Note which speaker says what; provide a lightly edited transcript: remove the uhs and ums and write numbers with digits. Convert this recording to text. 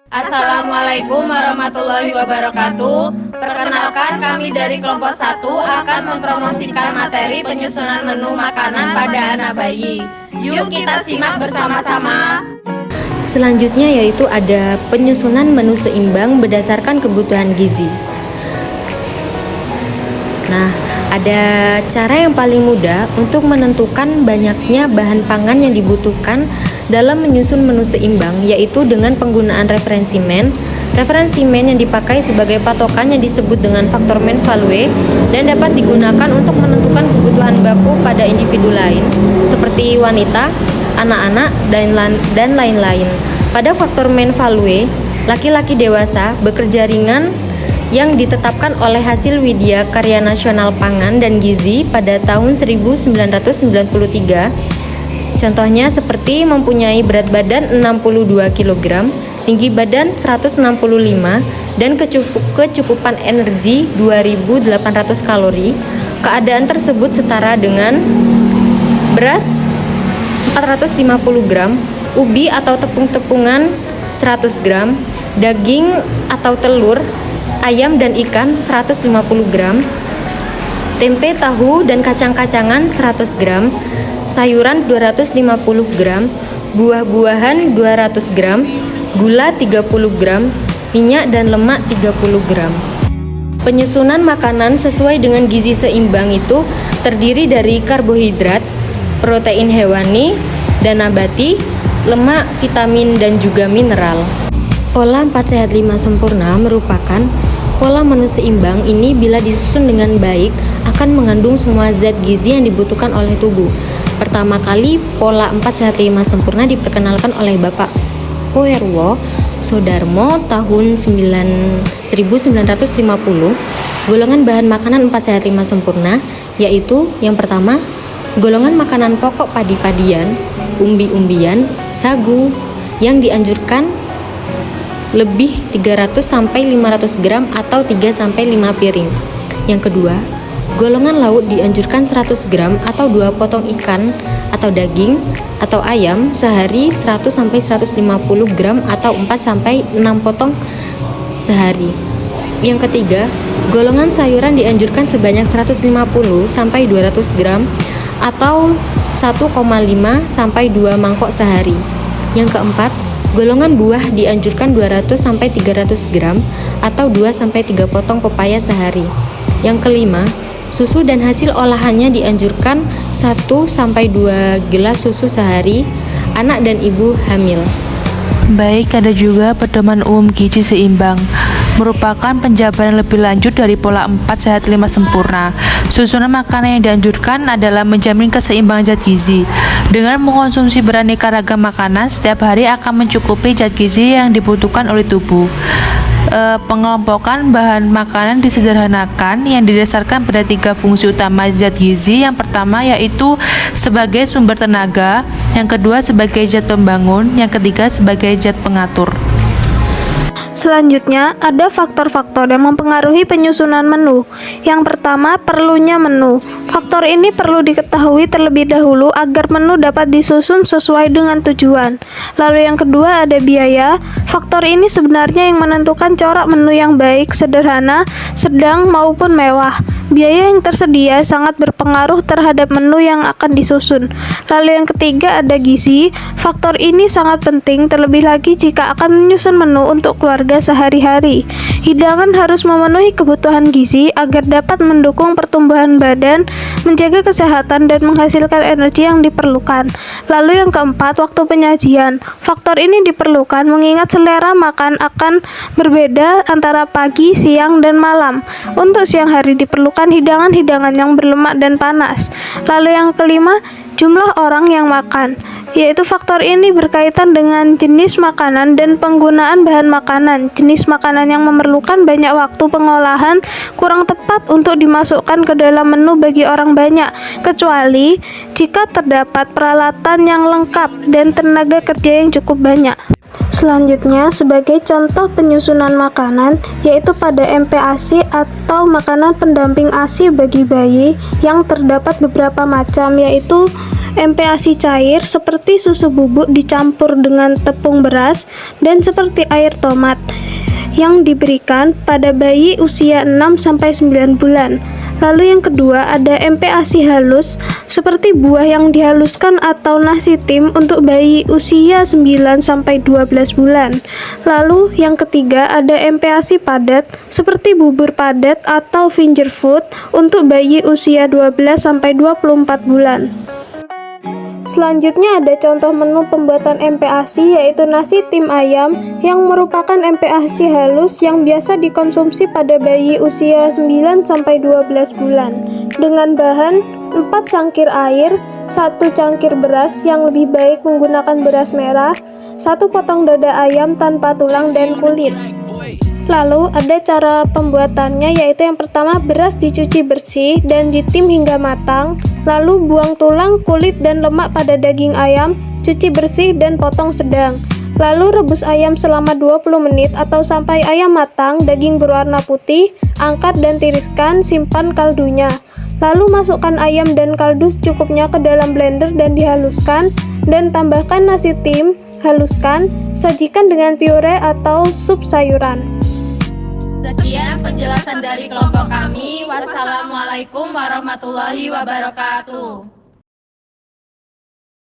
Speaker 1: Assalamualaikum warahmatullahi wabarakatuh. Perkenalkan, kami dari kelompok 1 akan mempromosikan materi penyusunan menu makanan pada anak bayi. Yuk kita simak bersama-sama.
Speaker 2: Selanjutnya yaitu ada penyusunan menu seimbang berdasarkan kebutuhan gizi. Nah, ada cara yang paling mudah untuk menentukan banyaknya bahan pangan yang dibutuhkan dalam menyusun menu seimbang, yaitu dengan penggunaan referensi MEN. Referensi MEN yang dipakai sebagai patokan yang disebut dengan faktor MEN value dan dapat digunakan untuk menentukan kebutuhan baku pada individu lain, seperti wanita, anak-anak, dan lain-lain. Pada faktor MEN value, laki-laki dewasa bekerja ringan yang ditetapkan oleh hasil Widya Karya Nasional Pangan dan Gizi pada tahun 1993. Contohnya seperti mempunyai berat badan 62 kg, tinggi badan 165, dan kecukupan energi 2800 kalori. Keadaan tersebut setara dengan beras 450 gram, ubi atau tepung-tepungan 100 gram, daging atau telur, ayam dan ikan 150 gram, tempe, tahu, dan kacang-kacangan 100 gram, sayuran 250 gram, buah-buahan 200 gram, gula 30 gram, minyak dan lemak 30 gram. Penyusunan makanan sesuai dengan gizi seimbang itu terdiri dari karbohidrat, protein hewani dan nabati, lemak, vitamin, dan juga mineral. Pola 4 sehat 5 sempurna merupakan pola menu seimbang ini bila disusun dengan baik akan mengandung semua zat gizi yang dibutuhkan oleh tubuh. Pertama kali pola 4 sehat 5 sempurna diperkenalkan oleh Bapak Poerwo Sodarmo tahun 1950. Golongan bahan makanan 4 sehat 5 sempurna yaitu yang pertama, golongan makanan pokok padi-padian, umbi-umbian, sagu yang dianjurkan lebih 300-500 gram atau 3-5 piring. Yang kedua, golongan lauk dianjurkan 100 gram atau 2 potong ikan atau daging atau ayam sehari, 100-150 gram atau 4-6 potong sehari. Yang ketiga, golongan sayuran dianjurkan sebanyak 150-200 gram atau 1,5-2 mangkok sehari. Yang keempat, golongan buah dianjurkan 200-300 gram atau 2-3 potong pepaya sehari. Yang kelima, susu dan hasil olahannya dianjurkan 1-2 gelas susu sehari, anak dan ibu hamil.
Speaker 3: Baik, ada juga pedoman umum gizi seimbang, merupakan penjabaran lebih lanjut dari pola 4 sehat 5 sempurna. Susunan makanan yang dianjurkan adalah menjamin keseimbangan zat gizi. Dengan mengkonsumsi beraneka ragam makanan, setiap hari akan mencukupi zat gizi yang dibutuhkan oleh tubuh. Pengelompokan bahan makanan disederhanakan yang didasarkan pada 3 fungsi utama zat gizi. Yang pertama yaitu sebagai sumber tenaga, yang kedua sebagai zat pembangun, yang ketiga sebagai zat pengatur.
Speaker 4: Selanjutnya, ada faktor-faktor yang mempengaruhi penyusunan menu. Yang pertama, perlunya menu. Faktor ini perlu diketahui terlebih dahulu agar menu dapat disusun sesuai dengan tujuan. Lalu yang kedua, ada biaya. Faktor ini sebenarnya yang menentukan corak menu yang baik, sederhana, sedang, maupun mewah. Biaya yang tersedia sangat berpengaruh terhadap menu yang akan disusun. Lalu yang ketiga, ada gizi. Faktor ini sangat penting, terlebih lagi jika akan menyusun menu untuk keluarga sehari-hari. Hidangan harus memenuhi kebutuhan gizi agar dapat mendukung pertumbuhan badan, menjaga kesehatan, dan menghasilkan energi yang diperlukan. Lalu yang keempat, waktu penyajian. Faktor ini diperlukan mengingat selera makan akan berbeda antara pagi, siang, dan malam. Untuk siang hari diperlukan hidangan-hidangan yang berlemak dan panas. Lalu yang kelima, jumlah orang yang makan, yaitu faktor ini berkaitan dengan jenis makanan dan penggunaan bahan makanan. Jenis makanan yang memerlukan banyak waktu pengolahan kurang tepat untuk dimasukkan ke dalam menu bagi orang banyak, kecuali jika terdapat peralatan yang lengkap dan tenaga kerja yang cukup banyak. Selanjutnya, sebagai contoh penyusunan makanan, yaitu pada MPASI atau makanan pendamping ASI bagi bayi yang terdapat beberapa macam, yaitu MPASI cair seperti susu bubuk dicampur dengan tepung beras dan seperti air tomat yang diberikan pada bayi usia 6-9 bulan. Lalu yang kedua ada MPASI halus seperti buah yang dihaluskan atau nasi tim untuk bayi usia 9-12 bulan. Lalu yang ketiga ada MPASI padat seperti bubur padat atau finger food untuk bayi usia 12-24 bulan. Selanjutnya ada contoh menu pembuatan MPASI yaitu nasi tim ayam yang merupakan MPASI halus yang biasa dikonsumsi pada bayi usia 9-12 bulan dengan bahan 4 cangkir air, 1 cangkir beras yang lebih baik menggunakan beras merah, 1 potong dada ayam tanpa tulang dan kulit. Lalu ada cara pembuatannya yaitu yang pertama beras dicuci bersih dan ditim hingga matang, lalu buang tulang, kulit, dan lemak pada daging ayam, cuci bersih dan potong sedang. Lalu rebus ayam selama 20 menit atau sampai ayam matang, daging berwarna putih, angkat dan tiriskan, simpan kaldunya. Lalu masukkan ayam dan kaldu secukupnya ke dalam blender dan dihaluskan, dan tambahkan nasi tim, haluskan, sajikan dengan puree atau sup sayuran.
Speaker 1: Sekian penjelasan dari kelompok kami. Wassalamualaikum warahmatullahi wabarakatuh.